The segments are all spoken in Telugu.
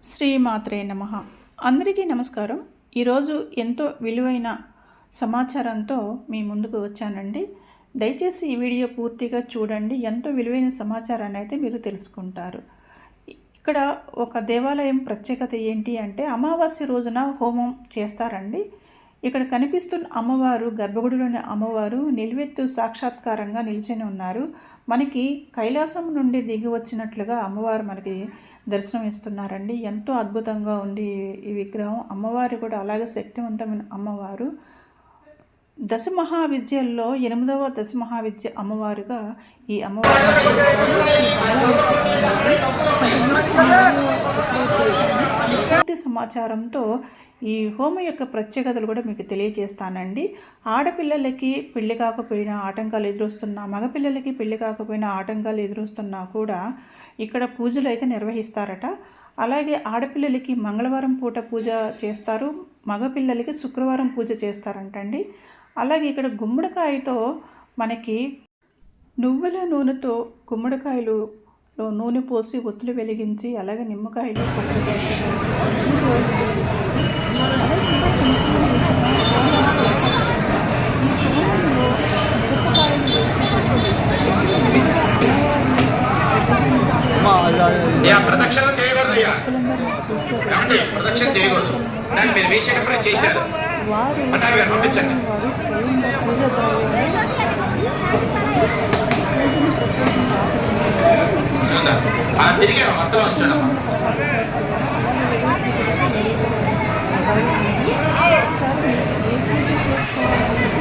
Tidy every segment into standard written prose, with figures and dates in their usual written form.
శ్రీమాత్రే నమః. అందరికీ నమస్కారం. ఈరోజు ఎంతో విలువైన సమాచారంతో మీ ముందుకు వచ్చానండి. దయచేసి ఈ వీడియో పూర్తిగా చూడండి. ఎంతో విలువైన సమాచారాన్ని అయితే మీరు తెలుసుకుంటారు. ఇక్కడ ఒక దేవాలయం ప్రత్యేకత ఏంటి అంటే అమావాస్య రోజున హోమం చేస్తారండి. ఇక్కడ కనిపిస్తున్న అమ్మవారు, గర్భగుడిలోని అమ్మవారు నిలువెత్తు సాక్షాత్కారంగా నిలిచి ఉన్నారు. మనకి కైలాసం నుండి దిగి వచ్చినట్లుగా అమ్మవారు మనకి దర్శనం ఇస్తున్నారండి. ఎంతో అద్భుతంగా ఉంది ఈ విగ్రహం. అమ్మవారు కూడా అలాగే శక్తివంతమైన అమ్మవారు. దశమహావిద్యల్లో 8వ దశమహావిద్య అమ్మవారుగా ఈ అమ్మవారు పూర్తి సమాచారంతో ఈ హోమం యొక్క ప్రత్యేకతలు కూడా మీకు తెలియజేస్తానండి. ఆడపిల్లలకి పెళ్లి కాకపోయినా ఆటంకాలు ఎదురొస్తున్నా, మగపిల్లలకి పెళ్లి కాకపోయినా ఆటంకాలు ఎదురొస్తున్నా కూడా ఇక్కడ పూజలు అయితే నిర్వహిస్తారట. అలాగే ఆడపిల్లలకి మంగళవారం పూట పూజ చేస్తారు, మగపిల్లలకి శుక్రవారం పూజ చేస్తారంటండి. అలాగే ఇక్కడ గుమ్మడికాయతో మనకి నువ్వుల నూనెతో గుమ్మడికాయలు నూనె పోసి ఒత్తులు వెలిగించి, అలాగే నిమ్మకాయలు కొబ్బరికాయలు పూజ నిర్వహిస్తారు. అలాగే మిరపకాయలు వేసి ప్రదక్షిణ చేయకూడదయ్యా, ప్రదక్షిణ చేయకూడదు. వారు స్వయంగా పూజ ద్రవ్యాలు ఇస్తారండి. పూజను ప్రత్యేకంగా ఒకసారి ఏ పూజ చేసుకోవాలనేది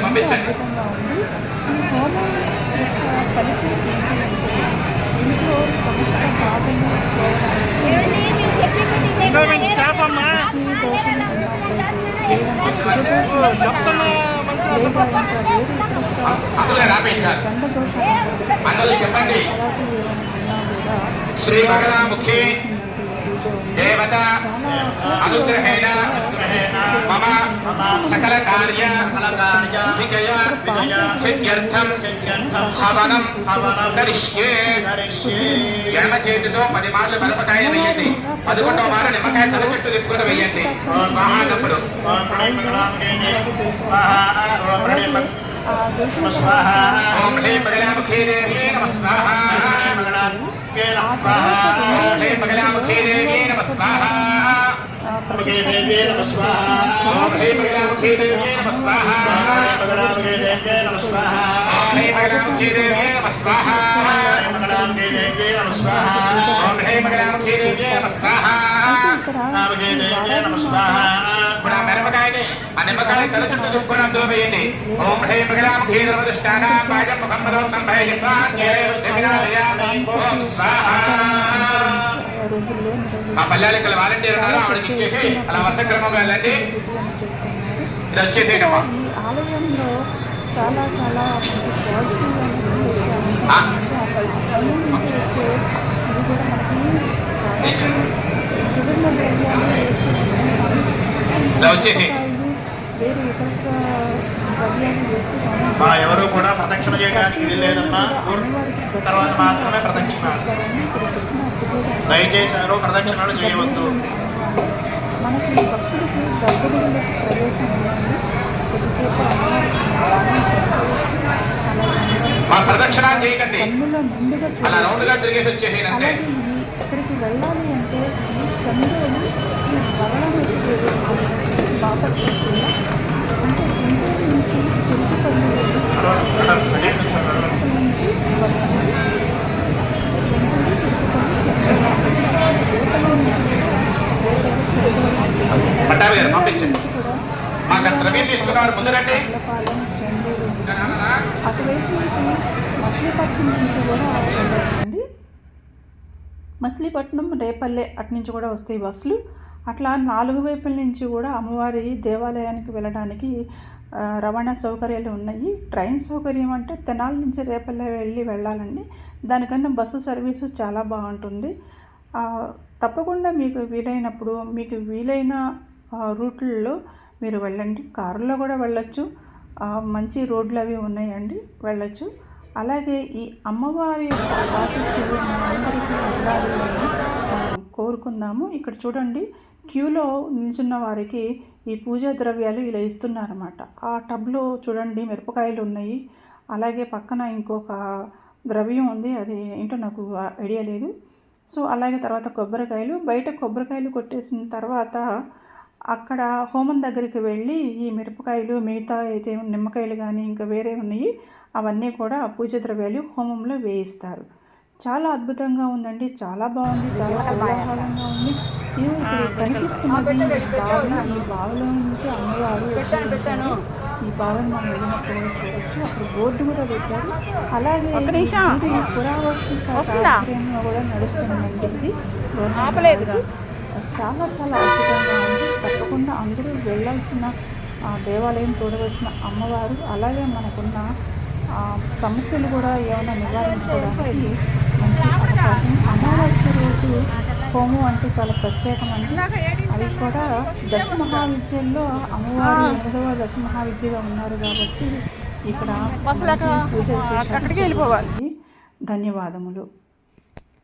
పంపించండి. ఈ హోమం యొక్క ఫలితం ఏంటంటే ఇంట్లో సమస్త బాధలు శ్రీ భగవాముఖి దేవత అనుగ్రహేణ మమ సకల కార్య విజయ సిద్ధ్యర్థం హవనం కరిష్యే. ఎడమ చేతితో 10 మార్లు మిరపకాయ వేయండి, 11వ మారు నిమ్మకాయ తల చుట్టూ తిప్పుకొని వేయండి. స్వాహానప్పుడు ఓం హ్రీం బగలాముఖీ దేవి నమః స్వాహా. ఓం హ్రీం బగలాముఖీ దేవి నమః స్వాహా. ఓం హ్రీం బగలాముఖీ దేవి నమః స్వాహా. ఓం హ్రీం బగలాముఖీ దేవి నమః స్వాహా. ఓం హ్రీం బగలాముఖీ దేవి నమః స్వాహా. ఇప్పుడు ఆ మిరపకాయని ఆ నిమ్మకాయ తల చుట్టూ దుక్కుని అందులో వేయండి. ఓం హ్రీం బగలాముఖీ ధర్మదుష్టానాం భాగం ముఖం పదోత్తం భయజిత్వా ఓం స్వాహా. ఆ పల్లెలకి వాలంటీర్ ఉన్నారు, ఆవిడకి ఇచ్చేసి అలా వర్షక్రమంగా వెళ్ళండి. ఇది వచ్చేసేటమ్మా. ఈ ఆలయంలో చాలా చాలా పాజిటివ్ ఎనర్జీ నుంచి వచ్చే ఇవి కూడా మనకి సుగంధ ద్రవ్యాలు వేస్తున్నాయి. వేరే ఇతర ద్రవ్యాలు వేసి ఎవరు కూడా ప్రదక్షిణ చేయడానికి వీల్లేదమ్మా. తర్వాత మాత్రమే ప్రదక్షిణ. దయచేసి ఎవరు ప్రదక్షిణలు చేయవద్దు. మనకి భక్తులకి గర్భగుడిలోకి ప్రవేశం ఉందండి. కొద్దిసేపు ప్రదక్షిణ చేయకండి, కన్నుల ముందుగా చూడాలి. ఇక్కడికి వెళ్ళాలి అంటే ఈ చంద్రుడు శ్రీ బలరాముడి దేవుడు బాపట్ల జిల్లా అంటే గుంటూరు నుంచి తిరుపతి నుంచి బస్సు అటువైపు నుంచి మచిలీపట్నం నుంచి కూడా వెళ్ళొచ్చండి. మచిలీపట్నం రేపల్లె అటు నుంచి కూడా వస్తాయి బస్సులు. అట్లా 4 వైపుల నుంచి కూడా అమ్మవారి దేవాలయానికి వెళ్ళడానికి రవాణా సౌకర్యాలు ఉన్నాయి. ట్రైన్ సౌకర్యం అంటే తెనాలి నుంచి రేపల్లె వెళ్ళాలండి. దానికన్నా బస్సు సర్వీసు చాలా బాగుంటుంది. తప్పకుండా మీకు వీలైనప్పుడు మీకు వీలైన రూట్లలో మీరు వెళ్ళండి. కారులో కూడా వెళ్ళొచ్చు, మంచి రోడ్లు అవి ఉన్నాయండి, వెళ్ళొచ్చు. అలాగే ఈ అమ్మవారి యొక్క ఆశీస్సులు మనందరికీ ఉండాలి అని మనం కోరుకుందాము. ఇక్కడ చూడండి, క్యూలో నిల్చున్న వారికి ఈ పూజా ద్రవ్యాలు ఇలా ఇస్తున్నారన్నమాట. ఆ టబ్లో చూడండి మిరపకాయలు ఉన్నాయి. అలాగే పక్కన ఇంకొక ద్రవ్యం ఉంది, అది ఏంటో నాకు ఐడియా లేదు. సో అలాగే తర్వాత కొబ్బరికాయలు, బయట కొబ్బరికాయలు కొట్టేసిన తర్వాత అక్కడ హోమం దగ్గరికి వెళ్ళి ఈ మిరపకాయలు, మిగతా అయితే నిమ్మకాయలు కానీ ఇంకా వేరే ఉన్నాయి అవన్నీ కూడా పూజ ద్రవ్యాలు హోమంలో వేయిస్తారు. చాలా అద్భుతంగా ఉందండి, చాలా బాగుంది, చాలా కోలాహలంగా ఉంది. ఇది ఇక్కడ కనిపిస్తున్నది బావి. ఈ బావిలో నుంచి అమ్మవారు వచ్చారు. ఈ బావిని మనం వెళ్ళినప్పుడు చూడొచ్చు. అక్కడ బోర్డు కూడా పెట్టారు. అలాగే ఇది పురావస్తు శాఖ ఆధ్వర్యంలో కూడా నడుస్తుందండి. ఇది ఆపలేదుగా. చాలా చాలా అద్భుతంగా ఉంది. తప్పకుండా అందరూ వెళ్ళాల్సిన దేవాలయం, చూడవలసిన అమ్మవారు. అలాగే మనకున్న సమస్యలు కూడా ఏమైనా నివారించుకోవడానికి మంచి అవకాశం. అమావాస్య రోజు హోమం అంటే చాలా ప్రత్యేకమండి. అది కూడా దశ మహావిద్యల్లో అమ్మవారు 8వ దశ మహావిద్యగా ఉన్నారు కాబట్టి ఇక్కడ పూజలు ధన్యవాదములు.